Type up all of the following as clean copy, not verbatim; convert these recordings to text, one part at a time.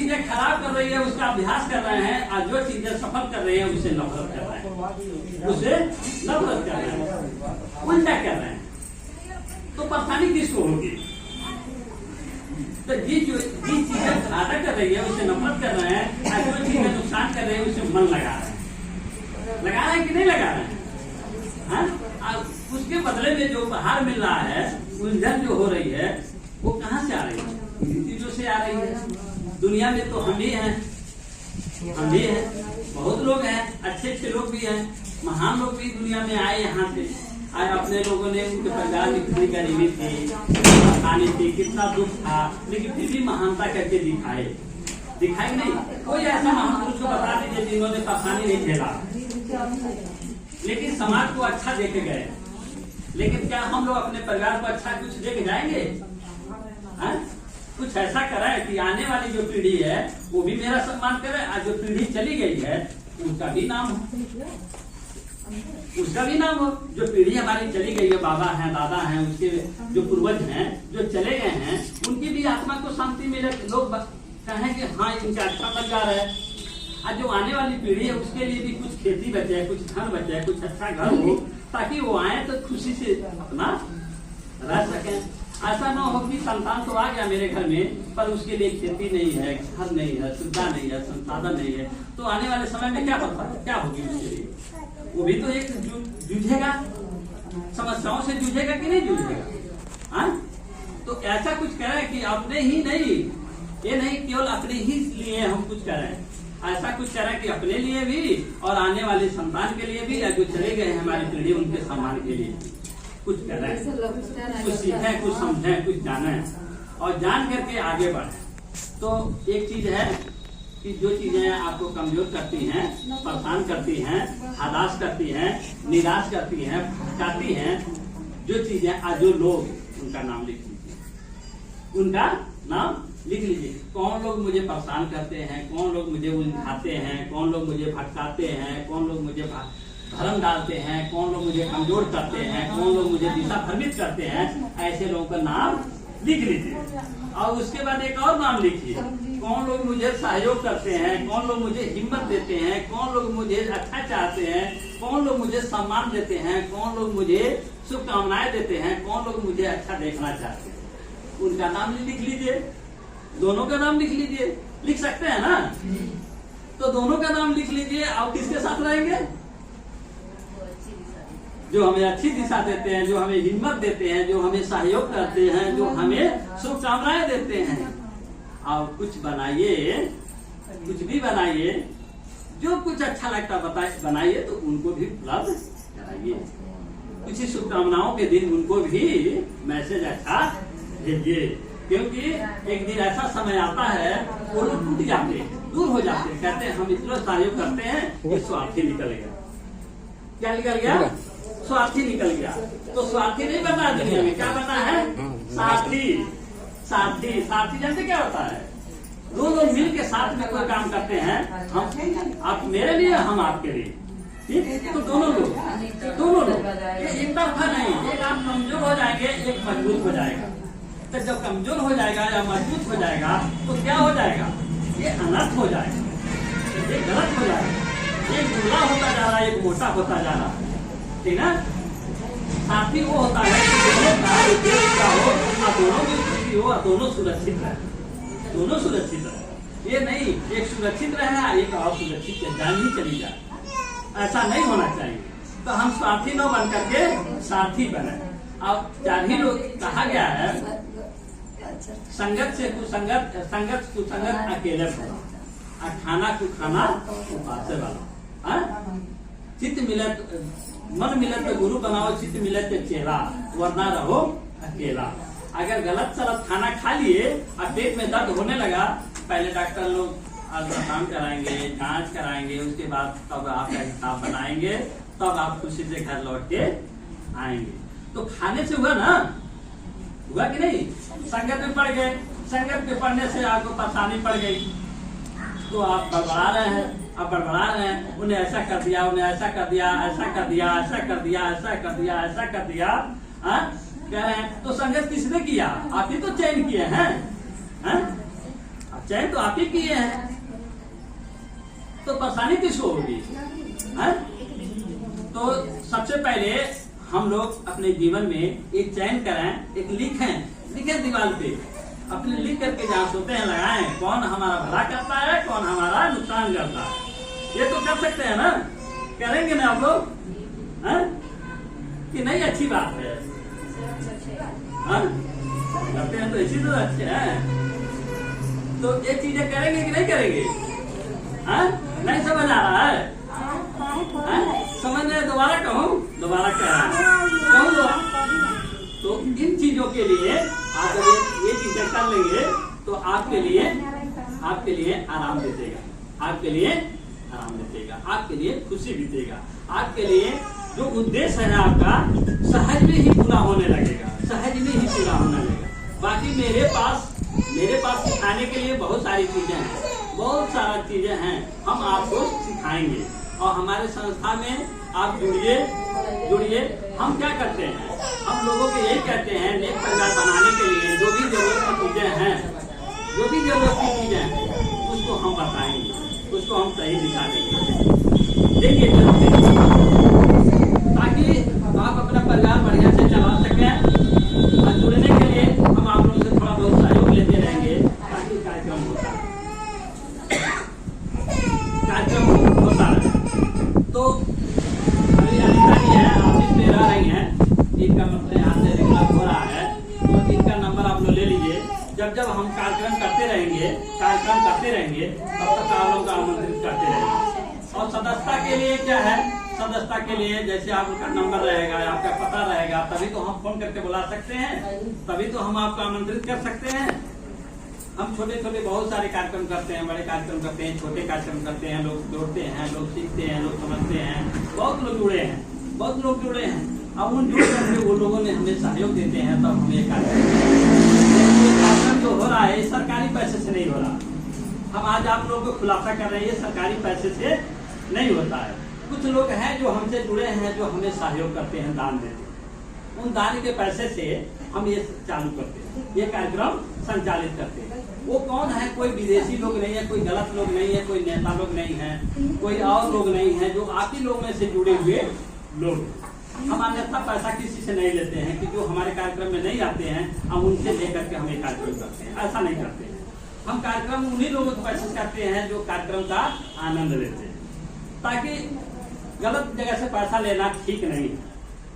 चीजें खराब कर रही है उसका अभ्यास कर रहे हैं, और जो चीजें सफल कर रही है उसे नफरत कर रहे हैं, उसे नफरत कर रहे हैं, उल्टा कर रहे हैं। तो परेशानी किसको होगी? तो जिस चीजें फायदा कर रही है उसे नफरत कर रहे हैं, और जो चीजें नुकसान कर रहे हैं उसे मन लगा रहे हैं कि नहीं लगा रहे हैं? उसके बदले में जो उपहार मिल रहा है, उलझन जो हो रही है, वो कहाँ से आ रही है? इन चीजों से आ रही है। दुनिया में तो हम भी हैं, बहुत लोग हैं, अच्छे अच्छे लोग भी हैं, महान लोग भी दुनिया में आए यहाँ से, और अपने लोगों ने उनके परिवार में कितनी गरीबी थी, खाने थी, कितना दुख था, लेकिन फिर भी महानता करके दिखाई नहीं। कोई ऐसा महान पुरुष को बता दीजिए जिन्होंने परेशानी नहीं झेला, लेकिन समाज को अच्छा देके गए। लेकिन क्या हम लोग अपने परिवार को अच्छा कुछ देके जाएंगे? कुछ ऐसा करें कि आने वाली जो पीढ़ी है वो भी मेरा सम्मान करे, और जो पीढ़ी चली गई है उसका भी नाम हो, जो पीढ़ी हमारी चली गई है, बाबा हैं, दादा हैं, उसके जो पूर्वज हैं, जो चले गए हैं, उनकी भी आत्मा को शांति मिले, लोग कहें कि हाँ इनका अच्छा परिवार है। और जो आने वाली पीढ़ी है उसके लिए भी कुछ खेती बचे, कुछ धन बचे, कुछ अच्छा घर हो, ताकि वो आए तो खुशी से अपना रह सकें। ऐसा ना हो कि संतान तो आ गया मेरे घर में, पर उसके लिए खेती नहीं है, घर नहीं है, सुविधा नहीं है, संसाधन नहीं है, तो आने वाले समय में क्या होगी उसके लिए? वो भी तो एक जूझेगा, समस्याओं से जूझेगा कि नहीं जूझेगा? तो ऐसा कुछ करें कि अपने ही नहीं, ये नहीं केवल अपने ही लिए हम कुछ करें, ऐसा कुछ करें कि अपने लिए भी और आने वाले संतान के लिए भी, या जो चले गए हैं हमारी पीढ़ी उनके सम्मान के लिए कुछ करें, कुछ सीखें, कुछ समझें, कुछ जानें, और जान करके आगे बढ़ें। तो एक चीज है कि जो चीजें आपको कमजोर करती हैं, परेशान करती हैं, हताश करती हैं, निराश करती हैं, भटकाती हैं, जो चीजें, जो लोग, उनका नाम लिख लीजिए, उनका नाम लिख लीजिए। कौन लोग मुझे परेशान करते हैं, कौन लोग मुझे उलझाते हैं, कौन लोग मुझे भटकाते हैं, कौन लोग मुझे भरम डालते हैं, कौन लोग मुझे कमजोर करते हैं, कौन लोग मुझे दिशा भ्रमित करते हैं, ऐसे लोगों का नाम लिख लीजिए। और उसके बाद एक और नाम लिखिए, कौन लोग मुझे सहयोग करते हैं, कौन लोग मुझे हिम्मत देते हैं, कौन लोग मुझे अच्छा चाहते हैं, कौन लोग मुझे सम्मान देते हैं, कौन लोग मुझे शुभकामनाएं देते हैं, कौन लोग मुझे अच्छा देखना चाहते हैं, उनका नाम लिख लीजिए। दोनों का नाम लिख लीजिए, लिख सकते हैं ना? तो दोनों का नाम लिख लीजिए। आप किसके साथ रहेंगे? जो हमें अच्छी दिशा देते हैं, जो हमें हिम्मत देते हैं, जो हमें सहयोग करते हैं, जो हमें शुभकामनाएं देते हैं। आप कुछ बनाइए, कुछ भी बनाइए, जो कुछ अच्छा लगता बनाइए, तो उनको भी उपलब्ध कराइए। कुछ शुभकामनाओं के दिन उनको भी मैसेज अच्छा भेजिए, क्योंकि एक दिन ऐसा समय आता है वो लोग टूट जाते हैं, दूर हो जाते हैं, कहते हैं हम इतना सहयोग करते हैं, ये स्वार्थी निकल गया। क्या निकल गया? स्वार्थी निकल गया। तो स्वार्थी नहीं बना दुनिया में, क्या बना है? साथी। साथी जानते क्या होता है? दो लोग मिल के साथ में कोई काम करते हैं, हम आप मेरे लिए, हम आपके लिए, ठीक? तो दोनों लोग एक तरफा नहीं, एक आप कमजोर हो जाएंगे, एक मजबूत हो जाएगा। तो जब कमजोर हो जाएगा या मजबूत हो जाएगा तो क्या हो जाएगा? ये अनर्थ हो जाएगा, ये गलत हो जाएगा, ये दुबला होता जा रहा है, एक मोटा होता जा रहा है, ठीक ना? साथी वो होता है कि दोनों का उद्देश्य क्या हो, दोनों की स्थिति हो, दोनों सुरक्षित रहे, दोनों सुरक्षित रहे। ये नहीं एक सुरक्षित रहे, एक और सुरक्षित जान ही चली जाए, ऐसा नहीं होना चाहिए। तो हम स्वार्थी न बन करके साथी बने। अब चार ही लोग कहा गया है, संगत से कुसंगत, संगत कुसंगत अकेले बना, खाना को खाना उपासे वाला। चित्त मिलत मन मिलत तो गुरु बनाओ, चित्त मिलत तो चेला, वरना रहो अकेला। अगर गलत सलत खाना खा लिए और पेट में दर्द होने लगा, पहले डॉक्टर लोग अल्ट्रासाउंड कराएंगे, जांच कराएंगे, उसके बाद तब आपका हिसाब बनाएंगे, तब आप खुशी से घर लौट के आएंगे। तो खाने से हुआ ना, हुआ कि नहीं? संगत में पड़ गए, संगत में पड़ने से आपको परेशानी पड़ गई, तो आप बड़बड़ा रहे हैं, अब बड़बड़ा रहे हैं, उन्हें ऐसा कर दिया, उन्हें ऐसा कर दिया, ऐसा कर दिया, ऐसा कर दिया, ऐसा कर दिया, ऐसा कर दिया, कह रहे हैं। तो संगत किसने किया? आप ही तो चयन किए हैं, चयन तो आप ही किए हैं, तो परेशानी किसको होगी? है? तो सबसे पहले हम लोग अपने जीवन में एक चयन करें, एक लिखें दीवार पे, अपने लिख करके जहाँ सोते हैं लगाएं, कौन हमारा भला करता है, कौन हमारा नुकसान करता है। ये तो कर सकते हैं ना, करेंगे ना आप लोग? कि नहीं? अच्छी बात है, करते हैं तो इसी तो अच्छे हैं। तो ये चीजें करेंगे कि नहीं करेंगे? नहीं समझ आ रहा है? समझ में दोबारा कहूँ? दोबारा कहूँ? तो इन चीजों के लिए आप जब ये चीजें कर लेंगे तो आपके लिए आराम बीतेगा, आपके लिए आराम बीतेगा, आपके लिए खुशी बीतेगा, आपके लिए जो उद्देश्य है आपका सहज में ही पूरा होने लगेगा, सहज में ही पूरा होने लगेगा। बाकी मेरे पास सिखाने के लिए बहुत सारी चीजें हैं, बहुत सारा चीजें हैं, हम आपको सिखाएंगे। और हमारे संस्था में आप जुड़िए। हम क्या करते हैं? हम लोगों को यही कहते हैं, नेक परिवार बनाने के लिए जो भी जरूरत की चीजें हैं, उसको हम बताएंगे, उसको हम सही दिखा देंगे, ताकि आप अपना परिवार बढ़िया से चला सकें। और जुड़ने के लिए हम आप लोगों से थोड़ा बहुत सहयोग लेते रहेंगे, ताकि कार्यक्रम होता है। तो अभी अनिता जी है, ऑफिस में रह रही हैं, इनका मतलब यहाँ से रेगुलर हो रहा है, तो इनका नंबर आप लोग ले लीजिए। जब हम कार्यक्रम करते रहेंगे तब तक आप लोग आमंत्रित करते रहेंगे। और सदस्यता के लिए क्या है? सदस्यता के लिए जैसे आपका नंबर रहेगा, आपका पता रहेगा, तभी तो हम फोन करके बुला सकते हैं, तभी तो हम आपको आमंत्रित कर सकते हैं। हम छोटे बहुत सारे कार्यक्रम करते हैं, बड़े कार्यक्रम करते हैं, छोटे कार्यक्रम करते हैं, लोग जोड़ते हैं, लोग सीखते हैं, लोग समझते हैं, बहुत लोग जुड़े हैं। अब उन जुड़ करके वो लोगों ने हमें सहयोग देते हैं, तब हम ये कार्यक्रम जो हो रहा है सरकारी पैसे से नहीं हो रहा। हम आज आप लोगों को खुलासा कर रहे हैं, ये सरकारी पैसे से नहीं होता है। कुछ लोग हैं जो हमसे जुड़े हैं, जो हमें सहयोग करते हैं, दान देते हैं। उन दान के पैसे से हम ये चालू करते हैं, ये कार्यक्रम संचालित करते हैं। वो कौन है? कोई विदेशी लोग नहीं है, कोई गलत लोग नहीं है, कोई नेता लोग नहीं है, कोई और लोग नहीं है, जो आप ही लोग में से जुड़े हुए लोग। हम अन्यथा पैसा किसी से नहीं लेते हैं कि जो हमारे कार्यक्रम में नहीं आते हैं हम उनसे लेकर के हम ये कार्यक्रम करते हैं, ऐसा नहीं करते हैं। हम कार्यक्रम उन्हीं लोगों को पैसे करते हैं जो कार्यक्रम का आनंद लेते हैं, ताकि गलत जगह से पैसा लेना ठीक नहीं है,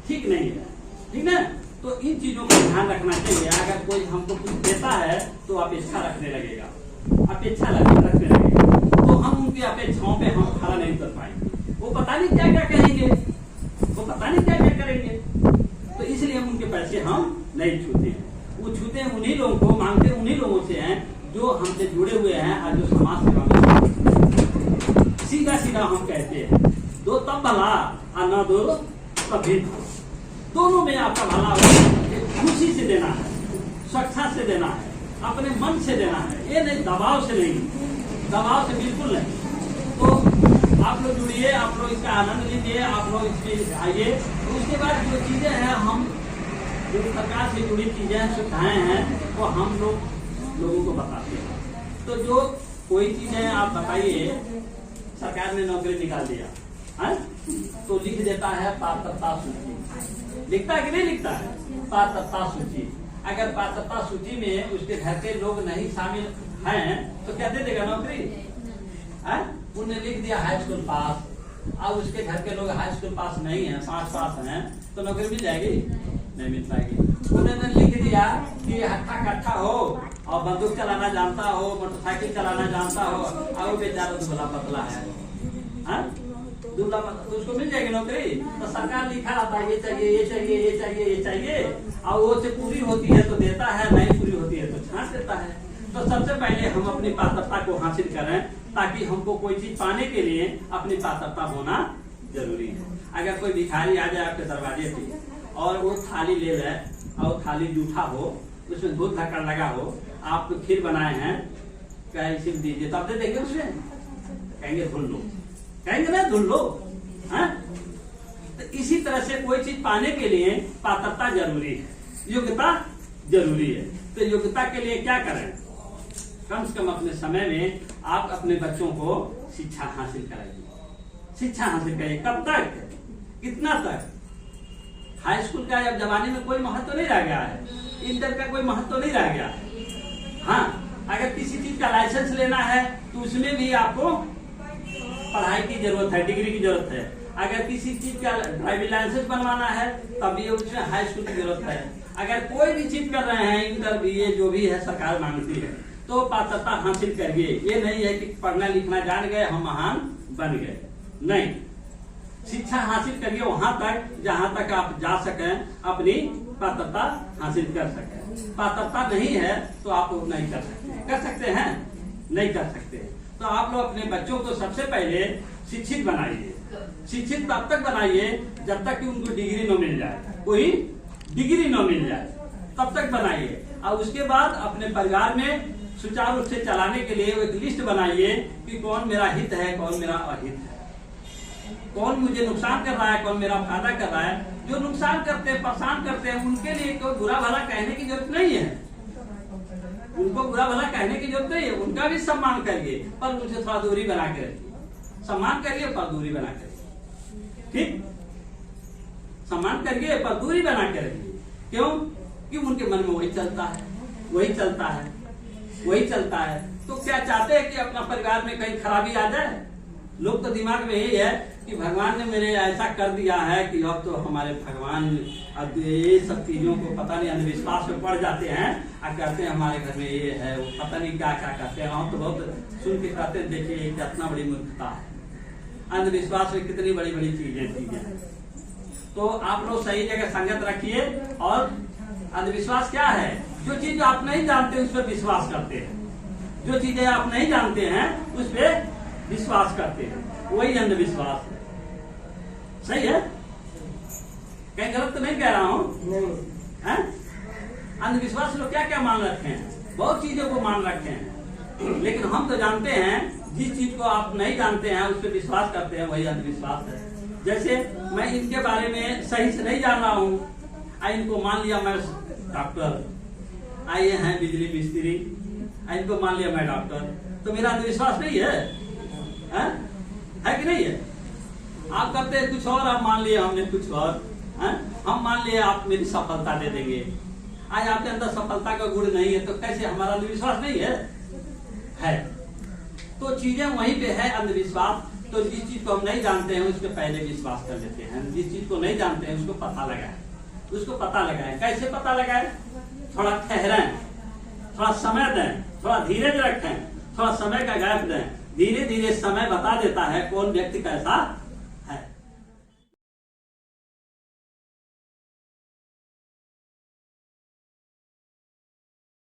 ठीक है। तो इन चीजों का ध्यान रखना चाहिए। अगर कोई हमको कुछ देता है तो अपेक्षा रखने लगेगा, तो हम उनकी अपेक्षाओं पे हम खड़ा नहीं कर पाएंगे। वो पता नहीं क्या क्या कहेंगे, वो पता नहीं क्या क्या करेंगे। तो इसलिए हम उनके पैसे हम नहीं छूते हैं। वो छूते हैं उन्हीं लोगों को, मांगते उन्हीं लोगों से हैं जो हमसे जुड़े हुए हैं और जो समाज सेवा में सीधा हम कहते हैं, दो तब भला और न दो तभी भला। दोनों में आपका भला हो, खुशी से देना है, स्वेच्छा से देना है, अपने मन से देना है, ये नहीं दबाव से बिल्कुल नहीं। तो आप लोग जुड़िए, आप लोग इसका आनंद लीजिए, आप लोग इसमें आइए। तो उसके बाद जो चीजें हैं, हम जो सरकार से जुड़ी चीजें सुविधाएं हैं वो हम लोगों को बताते हैं। तो जो कोई चीजें आप बताइए, सरकार ने नौकरी निकाल दिया है तो लिख देता है पात्रता सूची, लिखता है कि नहीं लिखता है? पात्रता सूची। अगर पात्रता सूची में उसके घर के लोग नहीं शामिल हैं तो क्या दे देगा नौकरी? उन्होंने लिख दिया हाई स्कूल पास, अब उसके घर के लोग हाई स्कूल पास नहीं है, 5 पास हैं, तो नौकरी मिल जाएगी? नहीं मिल पाएगी। उन्होंने लिख दिया कि हट्ठा कट्ठा हो और बंदूक चलाना जानता हो, मोटरसाइकिल चलाना जानता हो, और बेचारा दुबला पतला है, दुबला पतला, उसको मिल जाएगी नौकरी? तो सरकार लिखा रहता है ये चाहिए, और वो से पूरी होती है तो देता है, नहीं पूरी होती है तो छांट देता है। तो सबसे पहले हम अपनी पात्रता को हासिल करें, ताकि हमको कोई चीज पाने के लिए अपनी पात्रता होना जरूरी है। अगर कोई भिखारी आ जाए आपके दरवाजे पे और वो थाली ले ले और थाली जूठा हो, उसमें दूध धक्का लगा हो, आप तो खीर बनाए हैं, कैसे दीजिए, तो आप दे देंगे उसमें? कहेंगे धुल लो, कहेंगे ना धुल लो। तो इसी तरह से कोई चीज पाने के लिए पात्रता जरूरी है, योग्यता जरूरी है। तो योग्यता के लिए क्या करें? कम से कम अपने समय में आप अपने बच्चों को शिक्षा हासिल कराइए, शिक्षा हासिल करिए। कब तक, कितना तक? हाई स्कूल का अब जमाने में कोई महत्व नहीं रह गया है, इंटर का कोई महत्व नहीं रह गया है। हाँ, अगर किसी चीज का लाइसेंस लेना है तो उसमें भी आपको पढ़ाई की जरूरत है, डिग्री की जरूरत है। अगर किसी चीज का ड्राइविंग लाइसेंस बनवाना है तब भी उसमें हाई स्कूल की जरूरत है। अगर कोई भी चीज कर रहे हैं, इंटर बीए जो भी है सरकार मांगती है, तो पात्रता हासिल करिए। ये नहीं है कि पढ़ना लिखना जान गए हम महान बन गए, नहीं। शिक्षा हासिल करिए वहां तक जहां तक आप जा सकें, अपनी पात्रता हासिल कर सकें। पात्रता नहीं है तो आप नहीं कर सकते। कर सकते हैं? नहीं कर सकते। तो आप लोग अपने बच्चों को सबसे पहले शिक्षित बनाइए। शिक्षित तब तक बनाइए जब तक कि उनको डिग्री न मिल जाए, कोई डिग्री न मिल जाए, तब तक बनाइए। और उसके बाद अपने परिवार में सुचारू रूप से चलाने के लिए एक लिस्ट बनाइए कि कौन मेरा हित है, कौन मेरा अहित है, कौन मुझे नुकसान कर रहा है, कौन मेरा फायदा कर रहा है। जो नुकसान करते हैं, परेशान करते हैं, उनके लिए कोई बुरा भला कहने की जरूरत नहीं है। उनको बुरा भला कहने की जरूरत नहीं है, उनका भी सम्मान करिए, पर उनसे थोड़ा दूरी बना के रखिए। सम्मान करिए पर दूरी बना के रखिए, ठीक? सम्मान करिए पर दूरी बना के रखिए। क्यों? कि उनके मन में वही चलता है, वही चलता है, वही चलता है। तो क्या चाहते हैं कि अपना परिवार में कहीं खराबी आ जाए? लोग तो दिमाग में यही है कि भगवान ने मेरे ऐसा कर दिया है कि अब तो हमारे भगवान, अब ये सब चीजों को पता नहीं अंधविश्वास में पड़ जाते हैं और कहते हैं हमारे घर में ये है, वो पता नहीं क्या क्या कहते हैं। हम तो बहुत सुन के कहते हैं, देखिए कितना बड़ी मूर्खता है, अंधविश्वास में कितनी बड़ी बड़ी चीजें। तो आप लोग सही जगह संगत रखिए। और अंधविश्वास क्या है? जो चीज आप नहीं जानते उस पर विश्वास करते हैं, जो चीजें आप नहीं जानते हैं उस पर विश्वास करते हैं, वही अंधविश्वास है। सही है? कहीं गलत तो नहीं कह रहा हूँ? अंधविश्वास लोग क्या क्या मान रखे हैं, बहुत चीजों को मान रखे हैं। लेकिन हम तो जानते हैं, जिस चीज को आप नहीं जानते हैं उस पर विश्वास करते हैं, वही अंधविश्वास है। जैसे मैं इनके बारे में सही से नहीं जान रहा हूँ, इनको मान लिया मैं डॉक्टर, आए हैं बिजली मिस्त्री, इनको मान लिया मैं डॉक्टर, तो मेरा अंधविश्वास नहीं है? है कि नहीं है? आप करते हैं कुछ और, आप मान लिए हमने कुछ और, हम मान लिए आप मेरी सफलता दे देंगे। आज आपके अंदर सफलता का गुण नहीं है तो कैसे हमारा अंधविश्वास नहीं है? है। तो चीजें वहीं पे है अंधविश्वास। तो जिस चीज को हम नहीं जानते हैं उस पर पहले विश्वास कर लेते हैं, जिस चीज को नहीं जानते हैं उसको पता लगाए, उसको पता लगाए। कैसे पता लगाए? थोड़ा ठहरें, थोड़ा समय दें, थोड़ा धीरज रखें, थोड़ा समय का गैप दें। धीरे धीरे समय बता देता है कौन व्यक्ति कैसा